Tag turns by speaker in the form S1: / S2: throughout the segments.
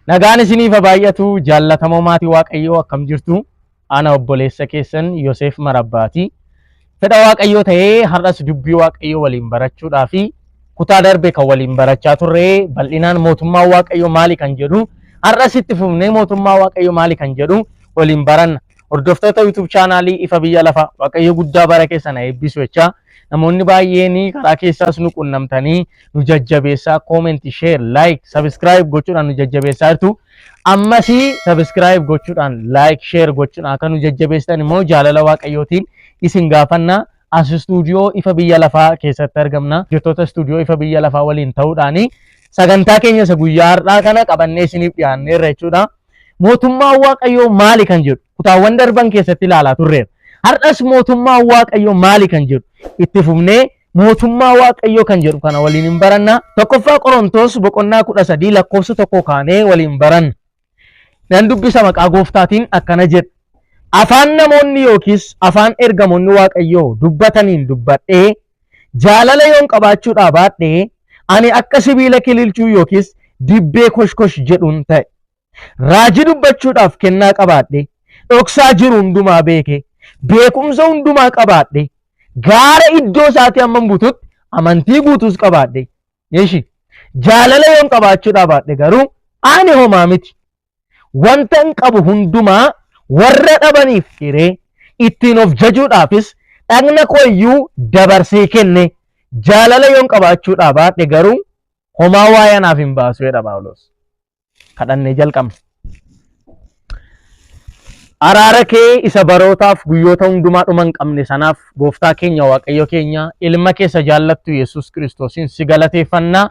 S1: Nagaan isiniif baay'atu jaallatamoo maatii Waaqayyoo akkam jirtu? Ana obboleessa keessan Yoosef Marabbaati. Fedha Waaqayyoo ta'ee har'as dubbii Waaqayyoo waliin barachuudhaa fi kutaa darbe kan waliin barachaa turre bal'inaan mootummaa Waaqayyoo maali kan jedhu har'as itti fufnee mootummaa Waaqayyoo maali kan jedhu waliin baranna. Hordoftoota YouTube chaanaalii Ifa Biyya Lafaa Waaqayyoo guddaa bara keessan eebbisu jecha namoonni baay'een karaa keessaas nu qunnamtanii nu jajjabeessaa comment, share, like, subscribe gochuudhaan nu jajjabeessaa jirtu. Ammas subscribe gochuudhaan like, share gochuudhaan akka nu jajjabeessan immoo jaalala Waaqayyootiin isin gaafanna. As stuudiyoo Ifa Biyya Lafaa keessatti argamna. Hojjettoota stuudiyoo Ifa Biyya Lafaa waliin ta'uudhaan sagantaa keenya isa guyyaa har'aa kana qabannee isiniif dhiyaanneerra jechuudha. Mootummaa Waaqayyoo maali kan jedhu kutaawwan darban keessatti ilaalaa turreera. Har'as mootummaa Waaqayyoo maali kan jedhu itti fufnee mootummaa Waaqayyoo kan jedhu kana waliin hin baranna. Tokkoffaa Qorontos boqonnaa 13 lakkoofsa 1 kaanee waliin baranna. Nan dubbisa maqaa Gooftaatiin akkana jedha. Afaan namoonni yookiis afaan ergamoonni Waaqayyoo dubbataniin dubbadhee jaalala yoon qabaachuudhaa baadhee ani akka sibiila kililchuu yookiis dibbee koshkosh jedhuun ta'e. Raajii dubbachuudhaaf kennaa qabaadhe, dhoksaa jiru hundumaa beeke, beekumsa hundumaa qabaadhe, gaara iddoo isaatii hamman bututti amantii guutuus qabaadhe. Jaalala yoon qabaachuudhaa baadhe garuu ani homaa miti. Wanta hin qabu hundumaa warra dhabaniif hiree ittiin of jajuudhaafis dhagna koo iyyuu dabarsee kenne. Jaalala yoon qabaachuudhaa baadhe garuu homaa waa'ee anaaf hin baasu jedha Phaawulos. Kadhannee jalqabna. Araara kee isa barootaaf guyyoota hundumaa dhuma hin qabne sanaaf Gooftaa keenya Waaqayyo keenya ilma keessa jaallattu Yesuus Kiristoosiin si galateeffanna.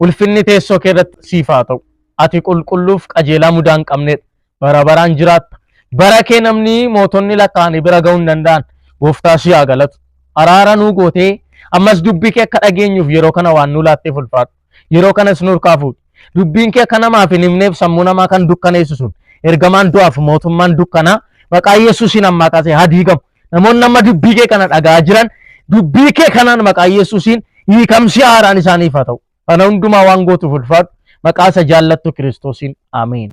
S1: Ulfinni teessoo kee irratti siif haa ta'u. Ati qulqulluuf qajeelaa mudaa hin qabnedha. Bara baraan jiraatta. Bara kee namni mootonni lakkaa'anii bira ga'uu hin danda'an. Gooftaa si haa galatu. Araara nuu gootee ammas dubbii kee akka dhageenyuuf yeroo kana waan nuu laatteef ulfaadhu. Yeroo kanas nurkaa fuudhi. Dubbiin kee akka namaaf hin himneef sammuu namaa kan dukkaneessu sun ergamaan du'aaf mootummaan dukkanaa maqaa Yesuusiin ammaa kaasee haa diigamu. Namoonni amma dubbii kee kana dhaga'aa jiran dubbii kee kanaan maqaa Yesuusiin hiikamsi haaraan isaaniif haa ta'u. Kana hundumaa waan gootuuf ulfaadhu maqaa isa jaallattu Kiristoosiin ameen.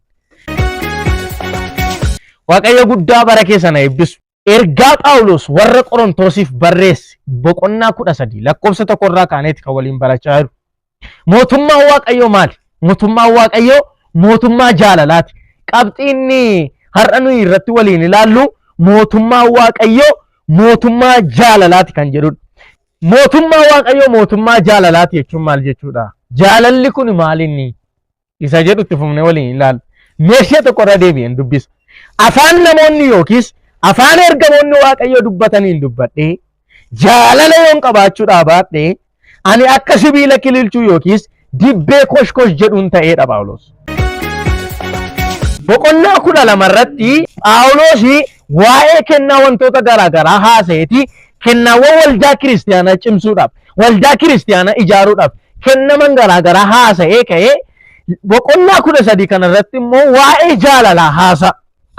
S1: Waaqayyo guddaa bara keessan eebbisu. Ergaa Phaawulos warra Qorontoosiif barreesse boqonnaa 13 lakkoofsa 1 irraa kaaneeti kan waliin barachaa jiru. Mootummaan Waaqayyoo maali? Mootummaan Waaqayyoo mootummaa jaalalaati. Qabxiinni har'a nuyi irratti waliin ilaallu mootummaan Waaqayyoo mootummaa jaalalaati kan jedhudha. Mootummaan Waaqayyoo mootummaa jaalalaati jechuun maal jechuudha? Jaalalli kun maalinni? Isa jedhu itti fufnee waliin ilaallu. Meeshee tokko irra deebi'een dubbisa. Afaan namoonni yookiis afaan ergamoonni Waaqayyoo dubbataniin dubbadhee jaalala yoon qabaachuudhaa baadhee ani akka sibiila kililchuu yookiis dibbee koshkosh jedhuun ta'eedha Phaawulos. Boqonnaa 12 irratti Phaawulos waa'ee kennaa wantoota garaagaraa haasa'eeti kennaawwan waldaa kiristaanaa cimsuudhaaf, waldaa kiristaanaa ijaaruudhaaf kennaman garaagaraa haasa'ee ka'ee boqonnaa 13 kana irratti immoo waa'ee jaalalaa haasa'a.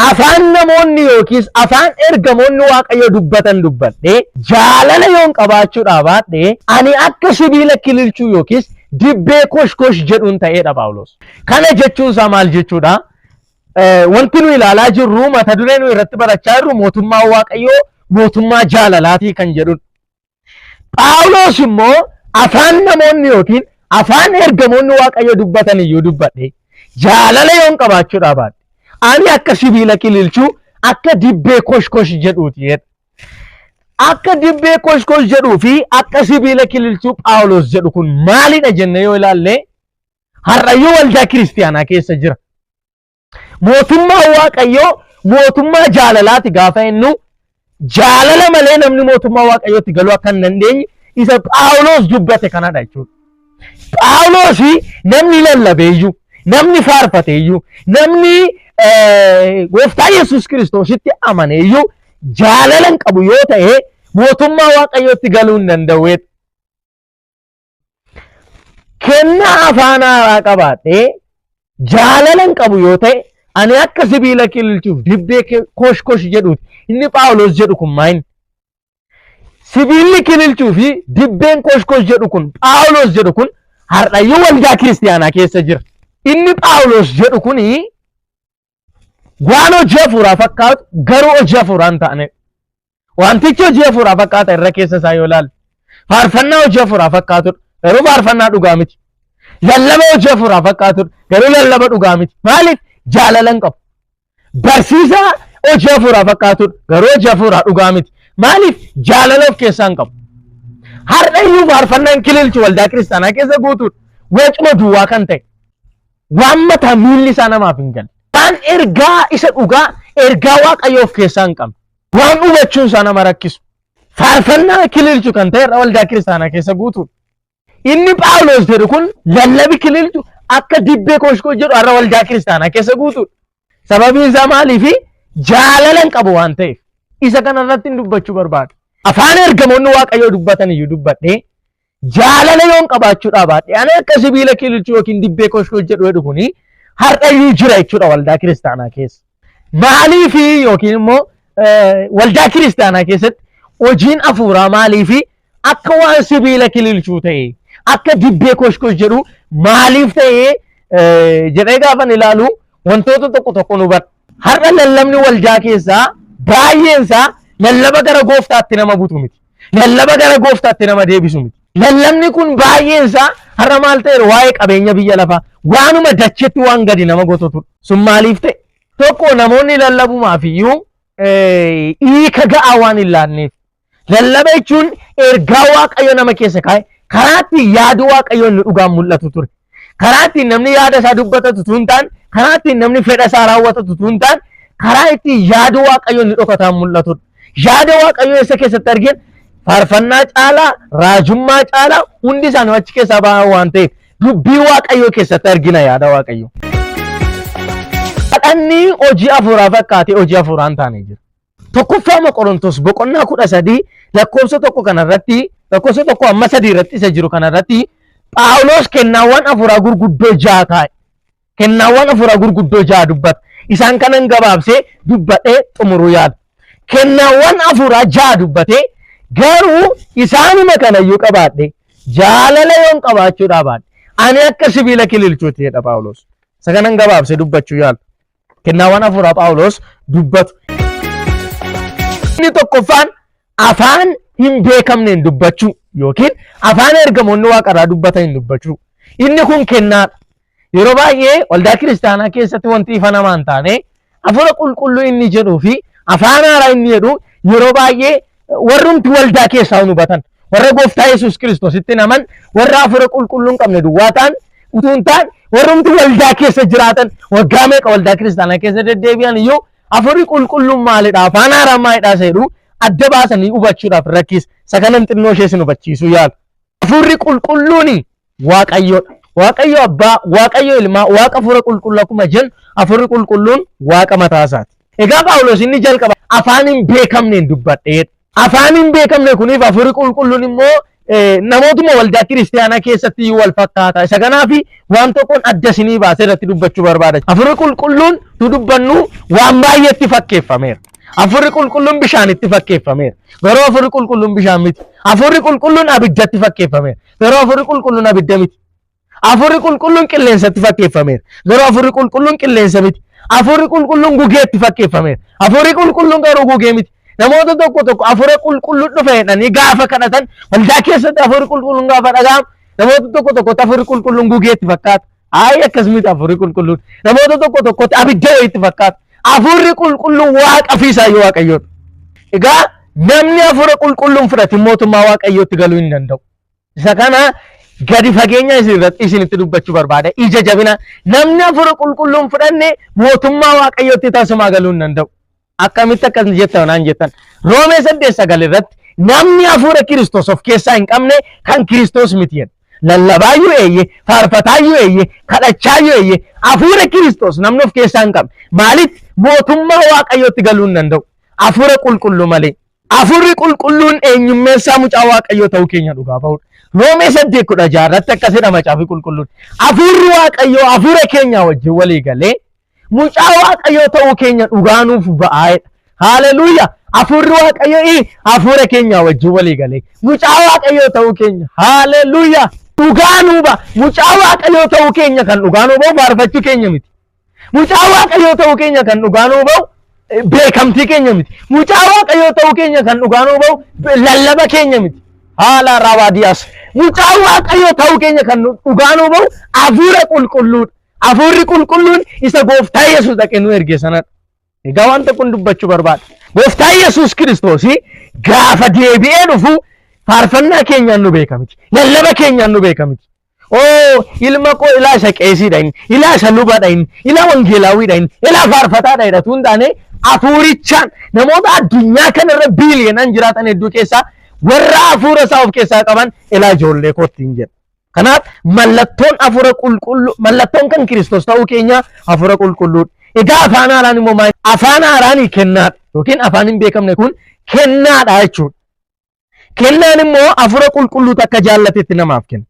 S1: Afaan namoonni yookiis afaan ergamoonni Waaqayyoo dubbatan dubbadhee jaalala yoon qabaachuudhaa baadhee ani akka sibiila kililchuu yookiis dibbee koshkosh jedhuun ta'eedha Phaawulos. Kana jechuun isaa maal jechuudha? Wanti nu ilaalaa jirru mata duree nu irratti barachaa jirru mootummaa Waaqayyoo mootummaa jaalalaatii kan jedhudha. Phaawulos immoo afaan namoonni yookiin afaan ergamoonni Waaqayyoo dubbatan iyyuu dubbadhee jaalala yoon qabaachuudhaa baadhe ani akka sibiila kililchuu akka dibbee koshkosh jedhuuti jedha. Akka dibbee koshkosh jedhuu fi akka sibiila kililchuu Phaawulos jedhu kun maalidha jenne yoo ilaalle har'ayyuu waldaa kiristaanaa keessa jira. Mootummaa Waaqayyoo mootummaa jaalalaati gaafa jennu jaalala malee namni mootummaa Waaqayyootti galuu akka hin dandeenye isa Phaawulos dubbate kanadha jechuudha. Phaawulos namni lallabeeyyuu, namni faarfateeyyuu, namni Gooftaa Yesuus Kiristoositti amaneeyyuu jaalala hin qabu yoo ta'e mootummaa Waaqayyootti galuu hin danda'u. Kennaa afaan haaraa qabaadhee jaalala hin qabu yoo ta'e ani akka sibiila kililchuuf dibbee koshkosh jedhuuti. Inni Phaawulos jedhu kun maayini? Sibiilli kililchuu fi dibbeen koshkosh jedhu kun Phaawulos jedhu kun har'ayyuu waldaa kiristaanaa keessa jira. Inni Phaawulos jedhu kuni waan hojii hafuuraa fakkaatu garuu hojii hafuuraa hin taane. Wantichi hojii hafuuraa fakkaata irra keessa isaa yoo ilaalle. Faarfannaa hojii hafuuraa fakkaatudha garuu faarfannaa dhugaa miti. Lallaba hojii hafuuraa fakkaatudha garuu lallaba dhugaa miti. Maaliif? Jaalala hin qabu. Barsiisaa hojii hafuuraa fakkaatudha garuu hojii hafuuraa dhugaa miti. Maaliif? Jaalala of keessaa hin qabu. Har'a iyyuu faarfannaan kililchu waldaa kiristaanaa keessa guutuudha. Wacuma duwwaa kan ta'e. Waan mataa miilli isaa namaaf hin galle. Waan ergaa isa dhugaa ergaa Waaqayyoo of keessaa hin qabne. Waan hubachuun isaa nama rakkisu. Faarfannaa kililchu kan ta'e waldaa kiristaanaa keessa guutuudha. Inni Phaawulos jedhu kun lallabi kililchu akka dibbee koshkoo jedhu har'a waldaa kiristaanaa keessa guutuudha. Sababiin isaa maaliif? Jaalala hin qabu waan ta'eef. Isa kanarratti hin dubbachuu barbaada. Afaan ergamoonni Waaqayyoo dubbatan iyyuu dubbadhee jaalala yoon qabaachuudhaa baadhee ani akka sibiila kililchuu yookiin dibbee koshkoo jedhu kuni har'a iyyuu jira jechuudha waldaa kiristaanaa keessa. Maaliif yookiin immoo waldaa kiristaanaa keessatti hojiin hafuuraa maaliif akka waan sibiila kililchuu ta'e akka dibbee koshkoo jedhu maaliif ta'e jedhee gaafan ilaalu wantoota tokko tokko nu bara. Har'a lallabni waldaa keessaa baay'een isaa lallaba gara gooftaatti nama butu miti. Lallaba gara gooftaatti nama deebisu miti. Lallabni kun baay'een isaa har'a maal ta'e waa'ee qabeenya biyya lafaa waanuma dachetti waan gadi nama gototu. Sun maaliif ta'e? Tokko namoonni lallabumaaf iyyuu hiika ga'aa waan hin laanneef. Lallaba jechuun ergaa Waaqayyo nama keessa kaa'e karaa ittiin yaadu Waaqayyo inni dhugaan mul'atu ture. Karaa ittiin namni yaada isaa dubbatatu tun taane karaa ittiin namni fedha isaa raawwatatu tun taane karaa ittiin yaadu Waaqayyo inni dhokataan mul'atudha. Yaada Waaqayyo isa keessatti arginu faarfannaa caalaa raajummaa caalaa hundi isaanii achi keessaa ba'an waan ta'eef dubbii Waaqayyo keessatti argina yaada Waaqayyo. Kadhanni hojii hafuuraa fakkaatee hojii hafuuraa hin taane jira. Tokkoffaa Qorontos boqonnaa 13 lakkoofsa 1 kanarratti lakkoofsa 1 amma 3 irratti isa jiru kanarratti Phaawulos kennaawwan hafuuraa gurguddoo 6 kaa'e. Kennaawwan hafuuraa gurguddoo 6 dubbata. Isaan kanan gabaabsee dubbadhee xumuruu yaada. Kennaawwan hafuuraa 6 dubbatee garuu isaanuma kanayyuu qabaadhe jaalala yoon qabaachuudhaa baadhe ani akka sibiila kililchuuti jedha Phaawulos. Isa kanan gabaabsee dubbachuu yaada. Kennaawwan hafuuraa Phaawulos dubbatu. Inni tokkoffaan afaan hin beekamneen dubbachuu yookiin afaan ergamoonni Waaqarraa dubbatan hin dubbachuu. Inni kun kennaadha. Yeroo baay'ee waldaa kiristaanaa keessatti wanti ifa namaa hin taane hafuura qulqulluu inni jedhuu fi afaan haaraa inni jedhu yeroo baay'ee warrumti waldaa keessaa hubatan warra Gooftaa Yesuus Kiristoositti naman warra hafuura qulqulluu hin qabne duwwaa ta'an utuu hin taane warrumti waldaa keessa jiraatan waggaa meeqa waldaa kiristaanaa keessa deddeebi'an iyyuu hafuurri qulqulluun maalidha afaan haaraa maalidha jedhu adda baasanii hubachuudhaaf rakkisa. Isa kanan xinnoo ishee isin hubachiisuu yaala. Hafuurri qulqulluun Waaqayyoodha. Waaqayyo Abbaa, Waaqayyo Ilmaa, Waaqa hafuura qulqulluu akkuma jennu hafuurri qulqulluun Waaqa mataa isaati. Egaa Phaawulos inni jalqaba afaan hin beekamneen dubbadheedha. Afaan hin beekamne kuniif hafuurri qulqulluun immoo namootuma waldaa kiristaanaa keessatti wal fakkaata. Isa kanaaf waan tokkoon adda isinii baasee irratti dubbachuu barbaada. Hafuurri qulqulluun tu dubbannu waan baay'eetti fakkeeffameera. Hafuurri qulqulluun bishaanitti fakkeeffameera. Garuu hafuurri qulqulluun bishaan miti. Hafuurri qulqulluun abiddatti fakkeeffameera. Garuu hafuurri qulqulluun abidda miti. Hafuurri qulqulluun qilleensatti fakkeeffameera. Garuu hafuurri qulqulluun qilleensa miti. Hafuurri qulqulluun gugeetti fakkeeffameera. Hafuurri qulqulluun garuu gugee miti. Namoota tokko hafuura qulqulluu dhufe jedhanii gaafa kadhatan waldaa keessatti hafuurri qulqulluun gaafa dhaga'amu namoota tokko hafuurri qulqulluun gugeetti fakkaata. Akkas miti hafuurri qulqulluun namoota tokko abidda wayiitti fakkaata. Hafuurri qulqulluun Waaqa fi Isaayyoo Waaqayyoodha. Egaa namni hafuura qulqulluun fudhate mootummaa Waaqayyootti galuu hin danda'u. Isa kana gadi fageenya isinitti dubbachuu barbaada. Ija jabina namni hafuura qulqulluun fudhanne mootummaa Waaqayyootti taasifamaa galuu hin danda'u. Akkamitti akkas jettan naan jettan Roomee 8:9 irratti namni hafuura Kiristoos of keessaa hin qabne kan Kiristoos miti jedha. Lallabaayyuu eeyye, faarfataayyuu eeyye, kadhachaayyuu eeyye hafuura Kiristoos namni of keessaa hin qabne maaliif mootummaa Waaqayyootti galuu hin danda'u? Hafuura qulqulluu malee. Hafuurri qulqulluun eenyummeessaa mucaa Waaqayyoo ta'uu keenya dhugaa ba'udha. Roomee 8:16 irratti akkasidha macaafi qulqulluun. Hafuurri Waaqayyoo hafuura keenya wajjin walii galee mucaa Waaqayyoo ta'uu keenya dhugaanuuf ba'aadha. Haleluuyaa. Hafuurri Waaqayyoo hafuura keenya wajjin walii galee mucaa Waaqayyoo ta'uu keenya. Haleluuyaa. dhugaanuu ba mucaa waaqayyoo ta'uu keenya kan dhugaanuu ba'u faarfachuu keenya miti. Mucaa waaqayyoo ta'uu keenya kan dhugaanuu ba'u beekamtii keenya miti. Mucaa waaqayyoo ta'uu keenya kan dhugaanuu ba'u lallaba keenya miti. Haala rawaadiyaas mucaa waaqayyoo ta'uu keenya kan dhugaanuu ba'u hafuura qulqulluudha. Hafuurri qulqulluun isa gooftaa Yesuus dhaqee nu erge sanadha. Egaa wanta kun dubbachuu barbaada. Gooftaa Yesuus Kiristoos gaafa deebi'ee dhufu faarfannaa keenyaan nu beekamti. Lallaba keenyaan nu beekamti. Ilma koo ilaa isa qeesiidha inni, ilaa isa lubaadha inni, ilaa wangeelaawwiidha inni, ilaa faarfataadha jedhatu hin taane hafuurichaan namoota addunyaa kanarra biiliyoonaan jiraatan hedduu keessaa warra hafuura isaa of keessaa qaban ilaa ijoollee kootiin jedha. Kanaaf mallattoon hafuura qulqulluu mallattoon kan Kiristoos ta'uu keenya hafuura qulqulluudha. Egaa afaan haaraan immoo maal? Afaan haaraan kennaadha yookiin afaan hin beekamne kun kennaadha jechuudha. Kennaan immoo hafuura qulqulluu akka jaallatetti namaaf kenna.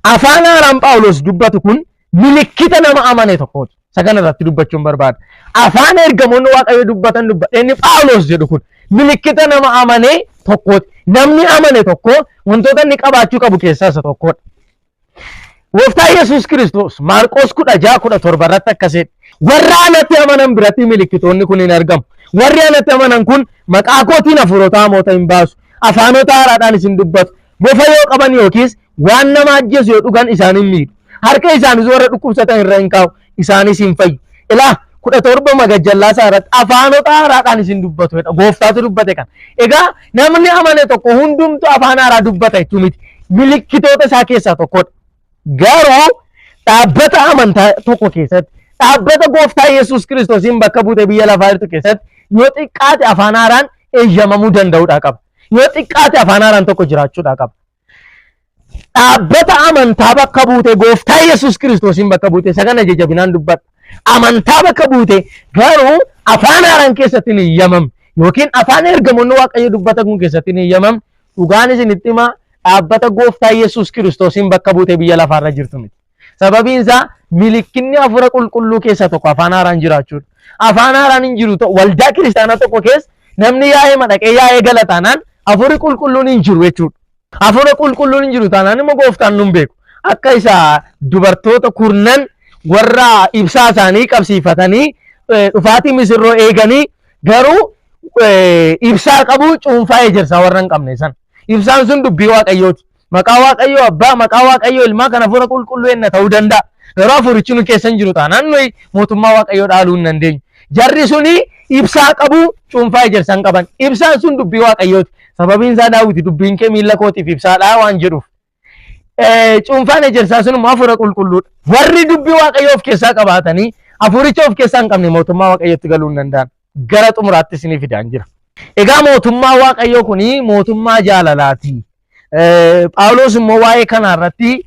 S1: Afaan haaraan Phaawulos dubbatu kun milikkita nama amane tokkooti. Isa kana irratti dubbachuun barbaada. Afaan ergamoonni Waaqayyo dubbatan dubbadheenni Phaawulos jedhu kun milikkita nama amane tokkooti. Namni amane tokko wantoota inni qabaachuu qabu keessaa isa tokkodha. Gooftaa Yesuus Kiristoos Maarqos 16:17 irratti akkasidha. Warra anatti amanan biratti milikkitoonni kun hin argamu. Warri anatti amanan kun maqaa kootiin hafuurota hamoota hin baasu. Afaanota haaraadhaan isin dubbatu. Bofa yoo qaban yookiis waan nama ajjeesu yoo dhugan isaan hin miidhu. Harka isaanis warra dhukkubsatan irra hin kaa'u. Isaanis hin fayyu. Ilaa 17 magajjallaasaa irratti afaanota haaraadhaan isin dubbatu jedha. Gooftaatu dubbate kan. Egaa namni amane tokko hundumtuu afaan haaraa dubbata jechuu miti. Milikkitoota isaa keessaa tokkodha. Garuu dhaabbata amantaa tokko keessatti dhaabbata gooftaa Yesuus Kiristoosiin bakka buute biyya lafaa jirtu keessatti yoo xiqqaate afaan haaraan eeyyamamuu danda'uudha qaba. Yoo xiqqaate afaan haaraan tokko jiraachuudha qaba. Dhaabbata amantaa bakka buute gooftaa Yesuus Kiristoosiin bakka buute isa kana jajabinaan dubbata. Amantaa bakka buute garuu afaan haaraan keessatti hin eeyyamamne yookiin afaan ergamoonni Waaqayyo dubbatan kun keessatti hin eeyyamamne dhugaan isinitti himaa dhaabbata gooftaa Yesuus Kiristoosiin bakka buute biyya lafaarra jirtu miti. Sababiin isaa milikkinni hafuura qulqulluu keessa tokko afaan haaraan jiraachuudha. Afaan haaraan hin jiru waldaa kiristaanaa tokko keessa namni yaa'ee madaqee yaa'ee galataanaan hafuurri qulqulluun hin jiru jechuudha. Hafuura qulqulluun hin jiru taanaan immoo gooftaan nu beeku. Akka isa dubartoota kurnan warra ibsaa isaanii qabsiifatanii dhufaatii misirroo eeganii garuu ibsaa qabu cuunfaa ejersaa warra hin qabne san. Ibsaan sun dubbii Waaqayyooti. Maqaa Waaqayyoo Abbaa, maqaa Waaqayyoo Ilmaa kana hafuura qulqulluu enna ta'uu danda'a. Garuu hafuurichi nu keessa hin jiru taanaan nuyi mootummaa Waaqayyoo dhaaluu hin dandeenyu. Jarri suni ibsaa qabu cuunfaa ejersaa hin qaban. Ibsaan sun dubbii Waaqayyooti. Sababiin isaa Daawiti dubbiin kee miilla kootiif ibsaadhaa waan jedhuuf. Cuunfaan ejersaa sun immoo hafuura qulqulluudha. Warri dubbii Waaqayyoo of keessaa qabaatanii hafuuricha of keessaa hin qabne mootummaa Waaqayyootti galuu hin danda'an. Gara xumuraatti isinii fidaan jira. Egaa mootummaa Waaqayyoo kuni mootummaa jaalalaati. Phaawulos immoo waa'ee kana irratti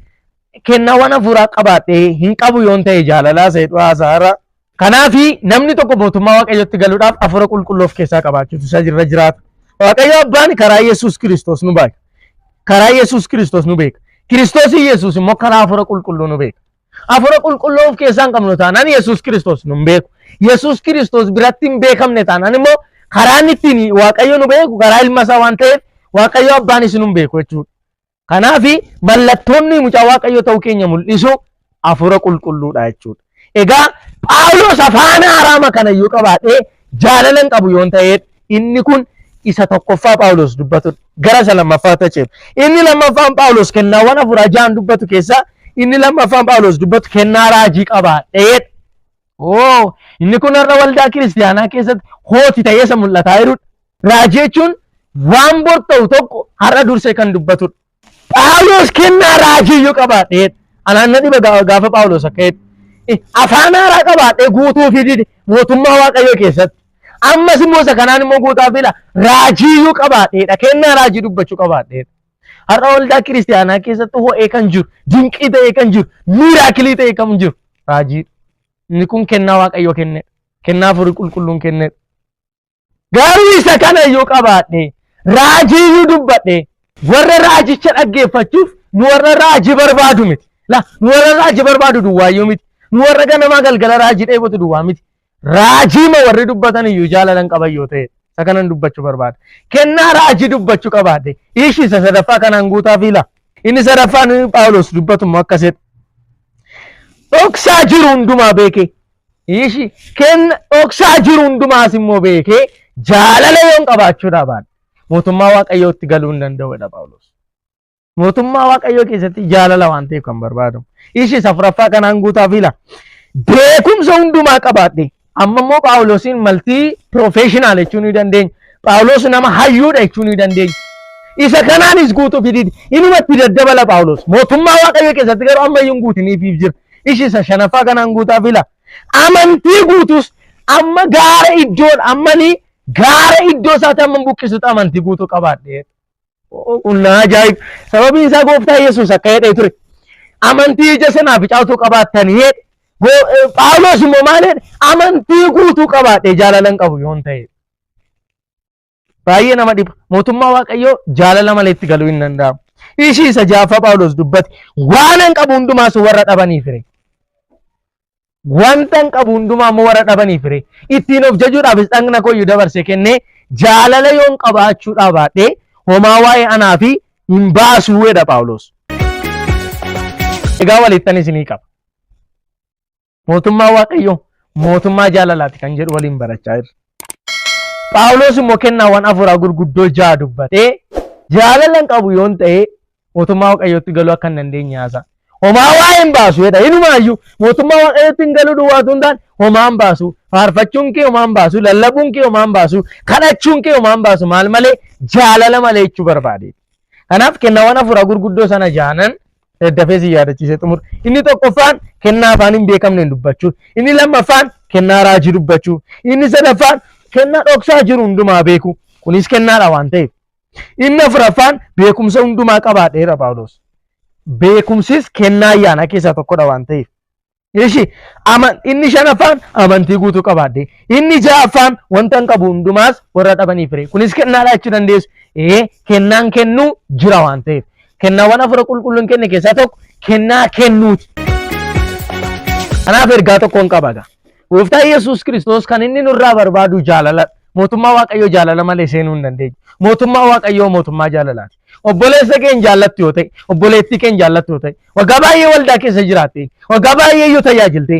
S1: kennaawwan hafuuraa qabaatee hin qabu yoon ta'e jaalalaa seedhu haasaara. Kanaaf namni tokko mootummaa Waaqayyootti galuudhaaf hafuura qulqulluu of keessaa qabaachuutu isa irra jiraata. Waaqayyo Abbaan karaa Yesuus Kiristoos nu beeka. Karaa Yesuus Kiristoos nu beeka. Kiristoos Yesuus immoo karaa hafuura qulqulluu nu beeka. Hafuura qulqulluu of keessaa hin qabnu taanaan Yesuus Kiristoos nu beeku. Yesuus Kiristoos biratti hin beekamne taanaan immoo karaan ittiin Waaqayyo nu beeku karaa ilma isaa waan ta'eef Waaqayyo Abbaanis nu beeku jechuudha. Kanaaf mallattoonni mucaa Waaqayyo ta'uu keenya mul'isu hafuura qulqulluudha jechuudha. Egaa Phaawulos afaan haaraa kana iyyuu qabaatee jaalala hin qabu yoon ta'eef inni kun isa tokkoffaa Phaawulos dubbatu gara isa lammaffaa tacheef. Inni lammaffaan Phaawulos kennaawwan hafuuraa ja'an dubbatu keessaa inni lammaffaan Phaawulos dubbatu kennaa raajii qabaatee. Inni kun har'a waldaa kiristaanaa keessatti hooti ta'ee isa mul'ataa jirudha. Raajii jechuun waan bor ta'u tokko har'a dursee kan dubbatudha. Phaawulos kennaa raajii iyyuu qabaatee anaan na dhiba gaafa Phaawulos akka jedhu. Afaan haaraa qabaatee guutuu fi mootummaa Waaqayyoo keessatti. Ammas immoo isa kanaan immoo guutaa fi raajii iyyuu qabaateedha. Kennaa raajii dubbachuu qabaateedha. Har'a waldaa kiristaanaa keessatti ho'ee kan jiru, dinqii ta'ee kan jiru, miiraakilii ta'ee kan jiru raajii. Inni kun kennaa Waaqayyoo kennedha. Kennaa hafuurri qulqulluun kennedha. Garuu isa kana iyyuu qabaadhe raajii iyyuu dubbadhe warra raajicha dhaggeeffachuuf nu warra raajii barbaadu miti. Nu warra raajii barbaadu duwwaayyuu miti. Nu warra ganamaa galgala raajii dheebotu duwwaa miti. Raajii ma warri dubbatan iyyuu jaalalan qaban yoo ta'e isa kanan dubbachuu barbaada. Kennaa raajii dubbachuu qabaadhe ishi isa sadaffaa kanaan guutaa fiila. Inni sadaffaan Phaawulos dubbatu immoo akkasit. Dhoksaa jiru hundumaa beekee. Ishi kenna dhoksaa jiru hundumaas immoo beekee jaalala yoon qabaachuudha baadha. Mootummaa Waaqayyootti galuu hin danda'udha Phaawulos. Mootummaa Waaqayyoo keessatti jaalala waan ta'eef kan barbaadamu. Ishi safuraffaa kanaan guutaaf ila. Beekumsa hundumaa qabaadhe. Amma immoo Phaawulosiin maltii professional jechuun ni dandeenya. Phaawulos nama hayyuudha jechuun ni dandeenya. Isa kanaanis guutuuf hidhiidhi. Inumatti daddabala Phaawulos. Mootummaa Waaqayyoo keessatti garuu ammayyuu guutiniifiif jira. Ishi isa shanaffaa kanaan guutaaf ila. Amantii guutus amma gaara iddoodha. Ammanii gaara iddoo isaatti amma buqqisutti amantii guutuu qabaadhe. Unnaa ajaa'ib. Sababiin isaa Gooftaa Yesuus akka jedhee ture. Amantii ija sanaa ficaatuu qabaattanii jedhe. Phaawulos immoo maal jedhe? Amantii guutuu qabaadhe jaalalan qabu yoon ta'e. Baay'ee nama dhiba. Mootummaa Waaqayyoo jaalala malee itti galuu hin danda'amu. Ishii isa jaaffaa Phaawulos dubbate waanan qabu hundumaas warra dhabaniif hire. Wantan qabu hundumaa immoo warra dhabaniif hire. Ittiin of jajuudhaafis dhagna kooyyuu dabarsee kennee jaalala yoon qabaachuudhaa baadhee homaa waa'ee anaa fi hin baasuu jedha Phaawulos. Egaa walittan isinii qaba. Mootummaa Waaqayyoo mootummaa jaalalaati kan jedhu waliin barachaa jirra. Phaawulos immoo kennaawwan afuraa gurguddoo ja'a dubbatee jaalalan qabu yoon ta'e mootummaa Waaqayyootti galuu akka hin dandeenye haasa. Homaa waa'een baasu jedha. Inumaayyuu mootummaa Waaqayyootti hin galuu duwwaatu hin taane homaa hin baasu. Faarfachuun kee homaa hin baasu. Lallabuun kee homaa hin baasu. Kadhachuun kee homaa hin baasu. Maal malee jaalala malee jechuu barbaade. Kanaaf kennaawwan afuraa gurguddoo sana jaanan daddafee si yaadachiisee xumura. Inni tokkoffaan kennaa afaan hin beekamne dubbachuu. Inni lammaffaan kennaa raajii dubbachuu. Inni sadaffaan kennaa dhoksaa jiru hundumaa beeku. Kunis kennaadha waan ta'eef. Inni afuraffaan beekumsa hundumaa qabaadheera Phaawulos. Beekumsis kennaa ayyaana keessaa tokkodha waan ta'eef. Inni shanaffaan amantii guutuu qabaadhe. Inni ja'affaan wanta hin qabu hundumaas warra dhabaniif hire. Kunis kennaadha jechuu dandeessu. Kennaan kennuu jira waan ta'eef. Kennaawwan afura qulqulluun kenne keessaa tokko kennaa kennuuti. Kanaaf ergaa tokkoon qaba. Gooftaa Yesuus Kiristoos kan inni nurraa barbaadu jaalala. Mootummaa Waaqayyoo jaalala malee seenuu hin dandeenye. Mootummaa Waaqayyoo mootummaa jaalalaati. Obboleessa keenya jaallattu yoo ta'e, obboleettii keenya jaallattu yoo ta'e, waggaa baay'ee waldaa keessa jiraatte, waggaa baay'ee yoo tajaajilte,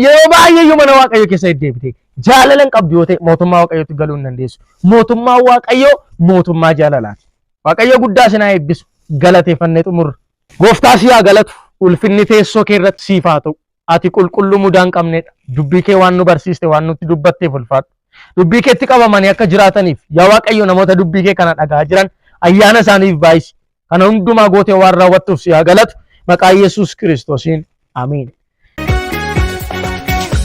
S1: yeroo baay'ee mana Waaqayyoo keessa deddeebite, jaalala hin qabdu yoo ta'e mootummaa Waaqayyootti galuu hin dandeessu. Mootummaa Waaqayyoo mootummaa jaalalaati. Waaqayyoo guddaa sinaa eebbisu. Galateeffannee xumurra. Gooftaa si haa galatu. Ulfinni teessoo kee irratti siif haa ta'u. Ati qulqulluu mudaa hin qabnedha. Dubbii kee waan nu barsiiste waan nutti dubbatteef ulfaadhu. Dubbii keetti qabamanii akka jiraataniif yaa Waaqayyo namoota dubbii kee kana dhagaa jiran ayyaana isaaniif baay'isi. Kana hundumaa gootee waan raawwattuuf si haa galatu. Maqaa Yesuus Kiristoosiin. Amiin.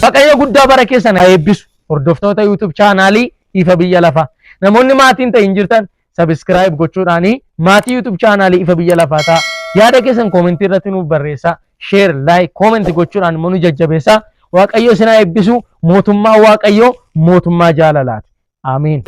S1: Waaqayyo guddaa bara keessan haa eebbisu. Hordoftoota YouTube chaanaalii Ifa Biyya Lafaa. Namoonni maatiin ta'in jirtan subscribe gochuudhaanii maatii YouTube chaanaalii Ifa Biyya Lafaa ta'a. Yaada keessan koomentii irratti nuuf barreessaa. Share, like, comment gochuudhaan immoo nu jajjabeessaa. Waaqayyo isin haa eebbisu. Mootummaa Waaqayyoo mootummaa jaalalaati. Amiin.